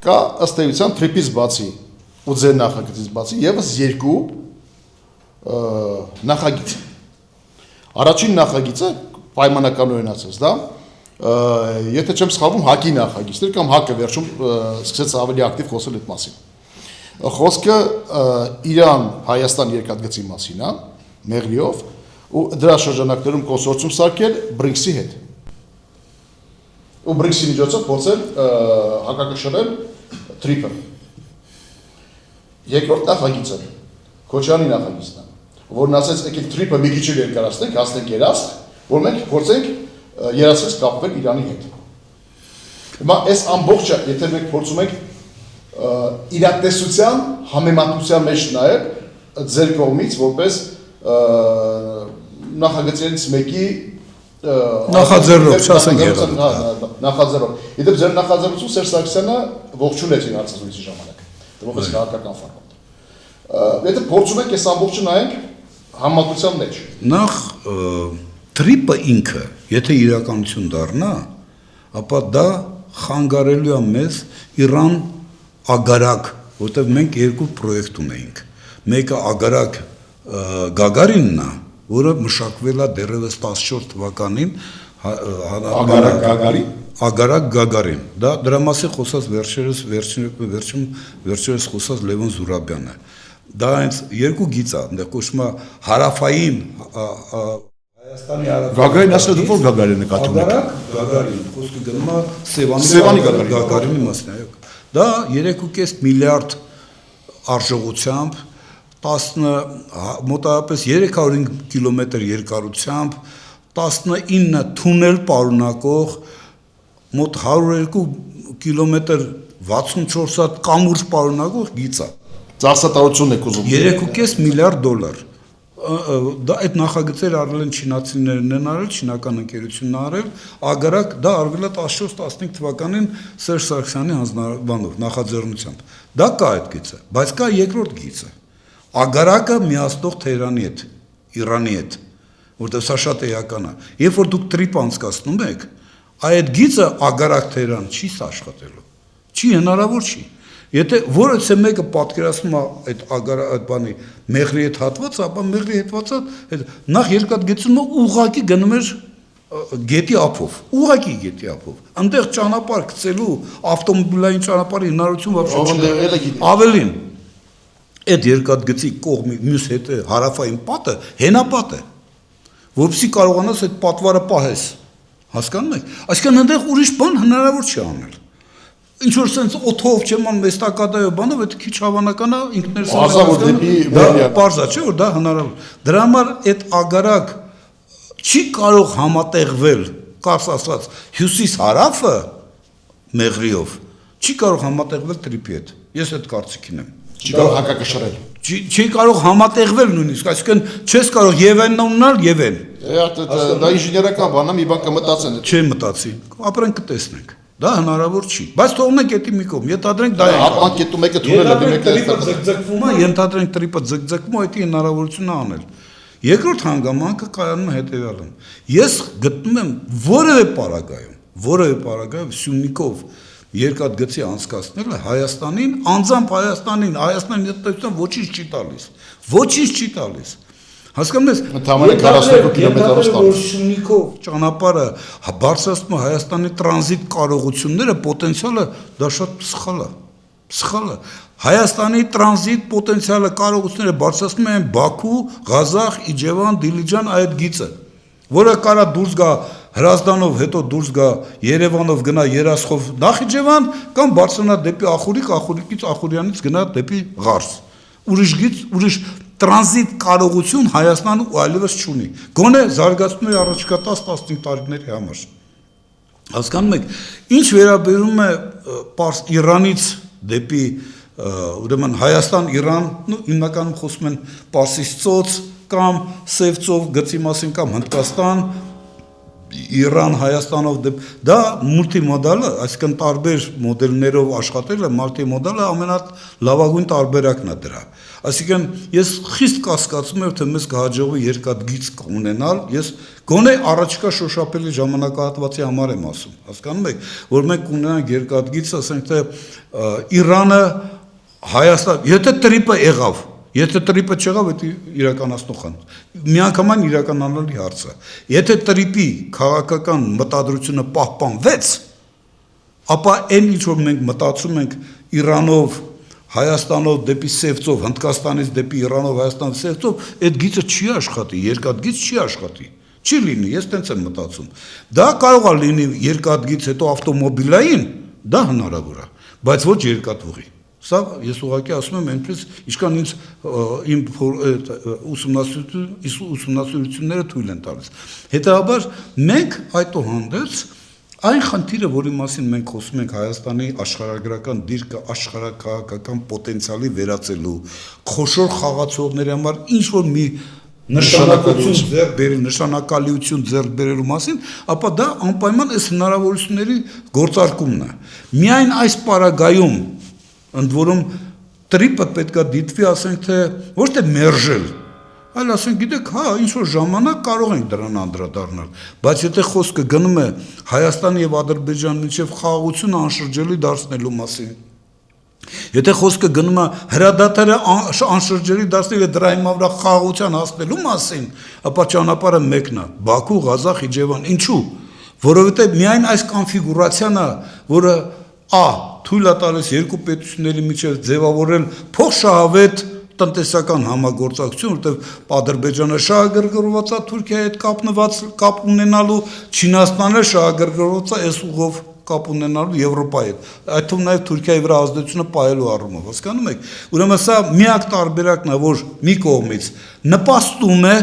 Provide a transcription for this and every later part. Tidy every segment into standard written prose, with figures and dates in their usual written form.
կա ըստ էության թրիպից բացի ու ձեր նախագծից բացի եւս երկու նախագիծ։ Առաջին նախագիծը պայմանականորեն ասած, դա եթե չեմ սխալվում, ՀԱԿ-ի նախագիծն էր կամ ՀԱԿ-ը վերջում սկսեց ավելի ակտիվ խոսել այդ մասին։ Խոսքը Իրան-Հայաստան երկաթգծի մասին է, Մեղրիով, ու դրա շրջանակներում կոնսորցիում սարքել BRICS-ի հետ։ Ու BRICS-ի միջոցով փորձել հակակշռել TRIP-ը։ Երկրորդ նախագիծը Քոչարյանի նախագիծն է, որն ասեց, եկեք TRIP-ը մի քիչ երկարացնենք, հասնենք երասխ, որ մենք փորձենք երասխից կապվել Իրանի հետ։ Հիմա այս ամբողջը, եթե մենք փորձում ենք իրատեսության համեմատության մեջ նայել ձեր կողմից որպես նախագծերից մեկի նախաձեռնող, չասենք եղավ։ Նախաձեռնող։ Իդեպ ձեր նախաձեռնությունը Սերժ Սարգսյանը ողջունեց իր հարցազրույցի ժամանակ, որպես քաղաքական ֆորմատ։ Եթե փորձում ենք այս ամբողջը նայենք համատության մեջ։ Նախ TRIP-ը ինքը, եթե իրականություն դառնա, ապա դա խանգարելու է մեզ Իրան ագարակ, որտեղ մենք երկու պրոյեկտ ունեինք։ Մեկը ագարակ Գագարինն է, որը մշակվել է դեռևս 14 թվականին Ագարակ Գագարին։ Դա դրա մասին խոսած վերջերս խոսած Լևոն Զուրաբյանն է։ Դա հենց երկու գիծ է, այնտեղ կոչվում է հարավային Հայաստանի Գագարին ասել որ Գագարինը նկատի ունի։ Գագարին, խոսքը գնում է Սևանի Գագարինի մասին, այո։ Դա 3.5 միլիարդ արժողությամբ, մոտավորապես 305 կիլոմետր երկարությամբ, 19 թունել պարունակող, մոտ 102 կիլոմետր 64 հատ կամուրջ պարունակող գիծ է։ Ծախսատարությունն եք ուզում։ 3.5 միլիարդ դոլար։ Դա այդ նախագծերը արել են չինացիներն են արել, չինական ընկերությունն արել, ագարակ դա արվել է 14-15 թվականին Սերժ Սարգսյանի հանձնարարությամբ, նախաձեռնությամբ։ Դա կա այդ գիծը, բայց կա երկրորդ գիծը։ Ագարակը միացնող Թեհրանի հետ, Իրանի հետ, որտեղ սա շատ էական է։ Երբ որ դուք TRIP անցկացնում եք, այդ գիծը ագարակ Թեհրան չի աշխատելու։ Չի հնարավոր չի։ Եթե որևէ մեկը պատկերացնում է այդ բանի Մեղրի հետ հատվածը, ապա Մեղրի հատվածը նախ երկաթգծումը ուղղակի գնում էր գետի ափով, ուղղակի գետի ափով։ Այնտեղ ճանապարհ գծելու ավտոմոբիլային ճանապարհի հնարավորություն вообще ավելին։ Այդ երկաթգծի կողմի մյուս հետ հարավային պատը հենապատ է, որովհետեւ կարողանաս այդ պատվարը պահես։ Հասկանում եք։ Այսինքն այնտեղ ուրիշ բան հնարավոր չի անել։ Ինչ որ sense օթով չեմ մեստակադայով բանով այդ քիչ հավանական է ինքներս որ դեպի բարձա չէ որ դա հնարավոր դրա համար այդ ագարակ չի կարող համատեղվել կարս ասած հյուսիս հարավը Մեղրիով չի կարող համատեղվել TRIP-ի հետ ես այդ կարծիքին եմ չի կարող հակակշռել չի կարող համատեղվել նույնիսկ այսինքն չես կարող եւ այն ունենալ եւ այն դա ինժեներական բան է մի բան կմտածեն չէ մտածի ապրենք կտեսնենք Դա հնարավոր չի, բայց թողնենք էդի մի կողմ, ենթադրենք դա է։ Հատման կետում մեկը թունել է, մեկը ձգձգվում է, ենթադրենք տրիպը ձգձգվում է, դա հնարավորություն է անել։ Երկրորդ հանգամանքը կայանում է հետևյալն։ Ես գտնում եմ որևէ պարագայում Սյունիքով երկաթգծի անցկացնելը Հայաստանին, անձամբ Հայաստանի հետևության ոչինչ չի տալիս։ Ոչինչ չի տալիս։ Հասկանում ես, ընդհանրապես 42 կիլոմետրով տալիս։ Շունիկով ճանապարհը բարձրացնում է Հայաստանի տրանզիտ կարողությունները, պոտենցիալը դա շատ սխալ է։ Սխալ է։ Հայաստանի տրանզիտ պոտենցիալը կարողությունները բարձրացնում են Բաքու, Ղազախ, Իջևան, Դիլիջան այդ գիծը, որը կարա դուրս գա Հրազդանով, հետո դուրս գա Երևանով գնա Երասխով Նախիջևան կամ բարձրանա դեպի Ախուրիկ, Ախուրիկից Ախուրյանից գնա դեպի Ղարս։ Ուրիշ գիծ, ուրիշ տրանզիտ կարողություն Հայաստանը այլևս չունի։ Գոնե զարգացնում է առաջիկա 10-15 տարիների համար։ Հասկանում եք, ինչ վերաբերում է Իրանից դեպի ուրեմն Հայաստան-Իրան, հիմնականում խոսում են Պարսից ծոց կամ Սև ծով գծի մասին կամ Հնդկաստան, Իրան, Հայաստանով դա մուլտիմոդալը, այսինքն տարբեր մոդելներով աշխատելը մուլտիմոդալը ամենալավագույն տարբերակն է դրա։ Այսինքն ես խիստ կասկածում եմ, թե մեզ կհաջողվի երկաթգիծ ունենալ, ես գոնե առաջիկա շոշափելի ժամանակահատվածի համար եմ ասում, հասկանում եք, որ մենք ունենանք երկաթգիծ, ասենք թե Իրանը, Հայաստան, եթե տրիպը եղավ, եթե տրիպը չեղավ, դա իրականացնող են։ Միանգամայն իրականանալի հարց է։ Եթե տրիպի քաղաքական մտադրությունը պահպանվեց, ապա այն ինչ որ մենք մտածում ենք Իրանով, Հայաստանով դեպի Սևծով, Հնդկաստանից դեպի Իրանով, Հայաստանով Սևծով, այդ գիծը չի աշխատի, երկաթգիծ չի աշխատի։ Չի լինի, ես տենց եմ մտածում։ Դա կարող է լինի երկաթգիծ, հետո ավտոմոբիլային, դա հնարավոր է, բայց ոչ երկաթուղի։ Սա ես ուղղակի ասում եմ այնպես, ինչքան ինձ իմ ուսումնասիրությունները թույլ են տալիս։ Հետևաբար մենք այդուհանդերձ այն խնդիրը, որի մասին մենք խոսում ենք Հայաստանի աշխարհագրական դիրքը, աշխարհաքաղաքական պոտենցիալի վերածելու, խոշոր խաղացողների համար ինչ որ մի նշանակալիություն ձեռք բերելու մասին, ապա դա անպայման այս հնարավորությունների գործարկումն է։ Միայն այս պարագայում ընդ որում տրիպը պետք է դիտվի, ասենք թե ոչ թե մերժել, այլ ասենք գիտեք, հա, ինչ որ ժամանակ կարող ենք դրան անդրադառնալ, բայց եթե խոսքը գնում է Հայաստանի եւ Ադրբեջանի միջև խաղաղությունը անշրջելի դարձնելու մասին, եթե խոսքը գնում է հրադադարը անշրջելի դարձնել եւ դրա հիմա վրա խաղաղության հասնելու մասին, ապա ճանապարհը մեկն է՝ Բաքու, Ղազախ, Իջևան, ինչու՞, որովհետեւ միայն այս կոնֆիգուրացիան է, որը թույլ է տալիս երկու պետությունների միջև ձևավորել փոխշահավետ տնտեսական համագործակցություն, որտեղ Ադրբեջանը շահագրգռված է Թուրքիայի հետ կապ ունենալու, Չինաստանը շահագրգռված է այս ուղով կապ ունենալու Եվրոպայի հետ, այդ թվում նաև Թուրքիայի վրա ազդեցությունը պահելու առումով, հասկանում եք։ Ուրեմն սա միակ տարբերակն է, որ մի կողմից նպաստում է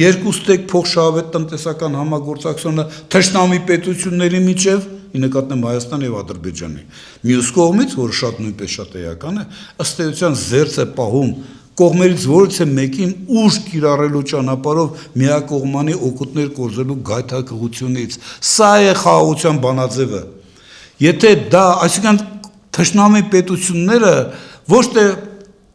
երկուստեք փոխշահավետ տնտեսական համագործակցությունը թշնամի պետությունների միջև, ի նկատի Հայաստանի եւ Ադրբեջանի։ Մյուս կողմից, որը շատ նույնպես շատ էական է, ըստ էության զերծ է պահում կողմերից որից է մեկին ուժ կիրառելու ճանապարհով միակողմանի օգուտներ կորզելու գայթակղությունից։ Սա է խաղաղության բանաձևը։ Եթե դա, այսինքն թշնամի պետությունները ոչ թե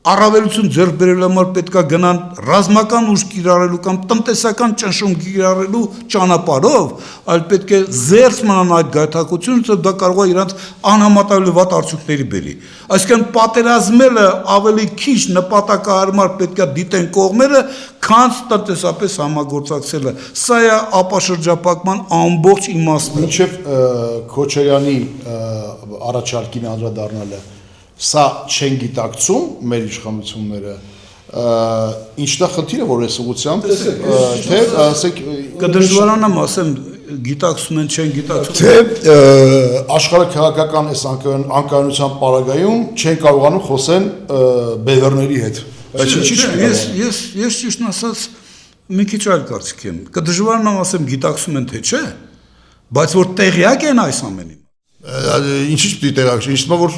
առավելություն ձեռք բերելու համար պետք է գնան ռազմական ուժ կիրառելու կամ տնտեսական ճնշում կիրառելու ճանապարհով, այլ պետք է զերծ մնան այդ գայթակղությունից, դա կարող է իրանց անհամատալի վատ արդյունքների բերի։ Այսինքն պատերազմելը ավելի քիչ նպատակահարմար պետք է դիտեն կողմերը, քան տնտեսապես համագործակցելը։ Սա է ապաշրջապակման ամբողջ իմաստը։ Մինչև Քոչարյանի առաջարկին անդրադառնալը սա չեն գիտակցում մեր իշխանությունները, ինչն է խնդիրը, որ այս ուղղությամբ թե ասեք կդժվարանամ ասեմ գիտակցում են, չեն գիտակցում, թե աշխարհաքաղաքական այս անկայունության պարագայում չեն կարողանում խոսեն բևեռների հետ։ Բայց ինչի՞ չկա։ Ես ճիշտն ասած մի քիչ այլ կարծիք եմ։ Կդժվարանամ ասեմ գիտակցում են, թե չէ, բայց որ տեղյակ են այս ամենին։ Ինչի՞ պիտի տեղյակ, ինչն է որ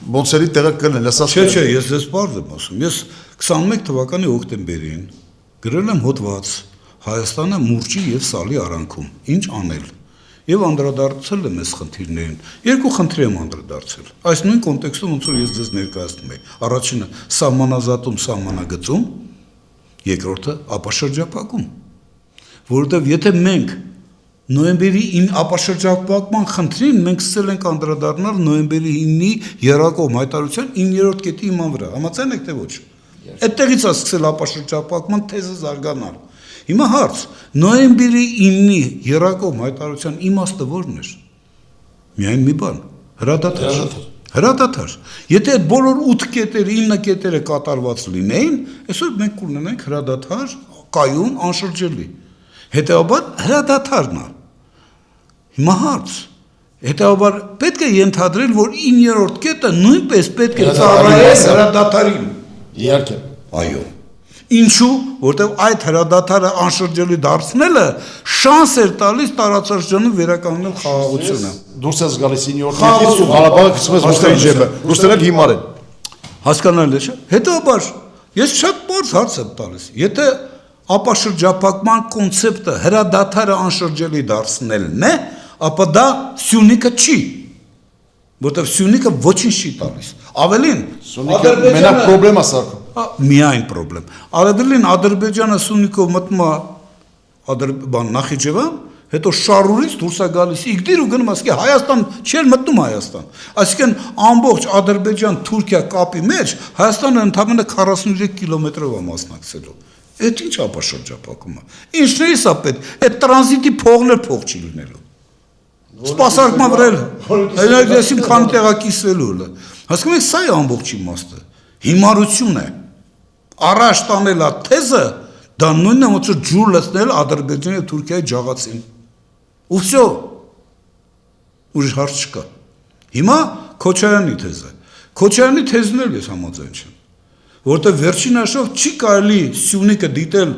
Բոնսերի տեղը կլինեն, լսած։ Չէ, ես ձեզ բարձ եմ ասում։ Ես 21 թվականի հոկտեմբերին գրել եմ հոդված Հայաստանը մուրճի եւ սալի արանքում, ինչ անել։ Եվ անդրադարձել եմ այս խնդիրներին։ Երկու խնդրի եմ անդրադարձել։ Այս նույն կոնտեքստում ոնց որ ես ձեզ ներկայացնում եմ։ Առաջինը սահմանազատում, սահմանագծում, երկրորդը ապաշրջապակում։ Որովհետեւ եթե մենք նոյեմբերի 9 ապաշրջապակման խնդրին մենք սկսել ենք անդրադառնալ նոյեմբերի 9-ի երակողմ հայտարարության 9-րդ կետի իման վրա։ Համաձայն եք թե ոչ։ Այդտեղից է սկսել ապաշրջապակման թեզը զարգանալ։ Հիմա հարց. նոյեմբերի 9-ի երակողմ հայտարարության իմաստը ո՞րն էր։ Միայն մի բան՝ հրադադար։ Հրադադար։ Եթե այդ բոլոր 8 կետերը, 9 կետերը կատարված լինեին, այսօր մենք կունենանք հրադադար, կայուն, անշրջելի։ Հետևաբար հրադադարն է։ Հիմա հարց, հետևաբար պետք է ենթադրել, որ 9-րդ կետը նույնպես պետք է ծառայել հրադադարին։ Իհարկե։ Այո։ Ինչու, որտեղ այդ հրադադարը անշրջելի դարձնելը շանս էր տալիս տարածաշրջանում վերականգնել խաղաղությունը։ Դուրս ես գալիս 9-րդ կետից ու Ղարաբաղը գցում ես Ռուսների ջեբը։ Ռուսները հիմար են։ Հասկանալի չէ։ Հետևաբար ես շատ բարձ հարց եմ տալիս։ Եթե ապա շրջափակման կոնցեպտը հրադադարը անշրջելի դարձնելն է, ապա դա Սյունիքը չի, որտեղ Սյունիքը ոչինչ չի տալիս։ Ավելին, Սյունիքը մենակ պրոբլեմ է սարքում։ միայն պրոբլեմ։ Ավելին Ադրբեջանը Սյունիքով մտնում է Նախիջևան, հետո Շարուրից դուրս է գալիս Իգդիր ու գնում ասկի Հայաստան չէր մտնում Հայաստան։ Այսինքն ամբողջ Ադրբեջան-Թուրքիա կապի մեջ Հայաստանը ընդամենը 43 կիլոմետրով է մասնակցելու։ Այդ ինչ ապաշրջափակում է։ Ինչների սա պետք։ Այդ տրանզիտի փողներ փող չի լինելու։ Սպասարկման վրա այլայլեսին քան տեղակիսվելու է։ Հասկանում եք, սա է ամբողջ իմաստը։ Հիմարություն է։ Առաջ տանել է թեզը, դա նույնն է ոնց որ ջուր լցնել Ադրբեջանի եւ Թուրքիայի ջաղացին։ Ու վсё։ Ուրիշ հարց չկա։ Հիմա Քոչարյանի թեզը։ Քոչարյանի թեզն էլ ես համաձայն չեմ։ Որտեղ վերջին հաշվով չի կարելի Սյունիքը դիտել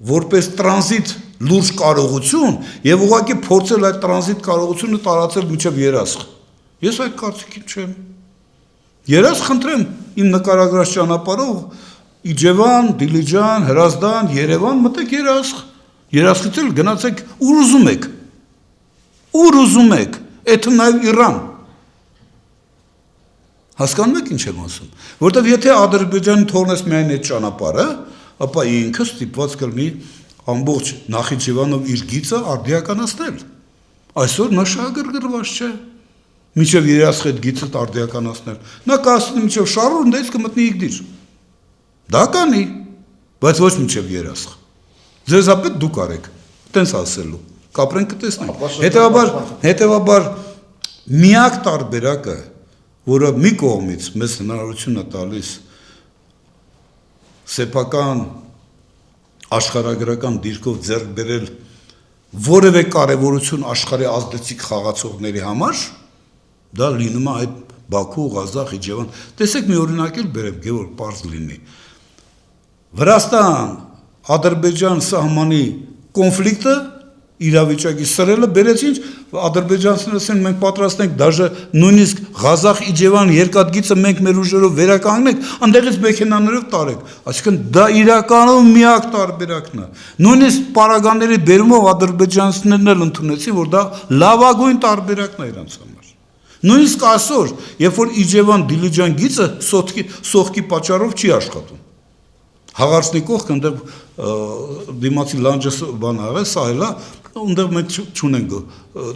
որպես տրանզիտ լուրջ կարողություն եւ ուղղակի փորձել այդ տրանզիտ կարողությունը տարածել մինչեւ Երասխ։ Ես այդ կարծիքին չեմ։ Երասխ խնդրեմ իմ նկարագրած ճանապարհով Իջևան, Դիլիջան, Հրազդան, Երևան մտեք Երասխ։ Երասխից էլ գնացեք ուր ուզում եք։ Ուր ուզում եք, այդ նաեւ Իրան։ Հասկանում եք ինչ եմ ասում։ Որտեւ եթե Ադրբեջանը թողնես միայն այդ ճանապարհը, ապա ինքը ստիպված կլինի ամբողջ Նախիջևանով իր գիծը արդիականացնել։ Այսօր նա շահագրգռված չէ։ Մինչև Երասխ այդ գիծը արդիականացնել։ Նա կասի մինչև Շարուր դες կմտնի Իգդիր։ Դա կանի, բայց ոչ մինչև Երասխ։ Ձեզապետ դուք արեք, տենց ասելու, կապրենք կտեսնենք։ Հետևաբար միակ տարբերակը, որը մի կողմից մեզ հնարավորություն է տալիս սեփական աշխարհագրական դիրքով ձեռք բերել որևէ կարևորություն աշխարհի ազդեցիկ խաղացողների համար, դա լինում է այդ Բաքու, Ղազախ, Իջևան։ Տեսեք մի օրինակ էլ բերեմ, Գևորգ, պարզ լինի։ Վրաստան, Ադրբեջան սահմանի կոնֆլիկտը իրավիճակի սրելը բերեց ինչ ադրբեջանցիները ասեն մենք պատրաստ ենք դաժե նույնիսկ Ղազախ Իջևան երկաթգիծը մենք մեր ուժերով վերականգնենք այնտեղից մեքենաներով տարեք այսինքն դա իրականում միակ տարբերակն է նույնիսկ պարագաների բերումով ադրբեջանցիներն էլ ընդունեցին որ դա լավագույն տարբերակն է իրանց համար նույնիսկ այսօր երբ որ Իջևան Դիլիջան գիծը սոխքի պատճառով չի աշխատում Հաղարցնի կողք այնտեղ դիմացի լանջը բան աղը սահելա Ունդեղ մենք չունենք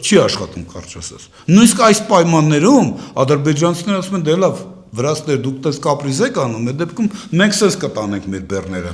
չի աշխատում կարճ ասած նույնիսկ այս պայմաններում ադրբեջանցիները ասում են դե լավ վրացներ դուք տես կապրիզ եք անում այդ դեպքում մենք սես կտանենք մեր բեռները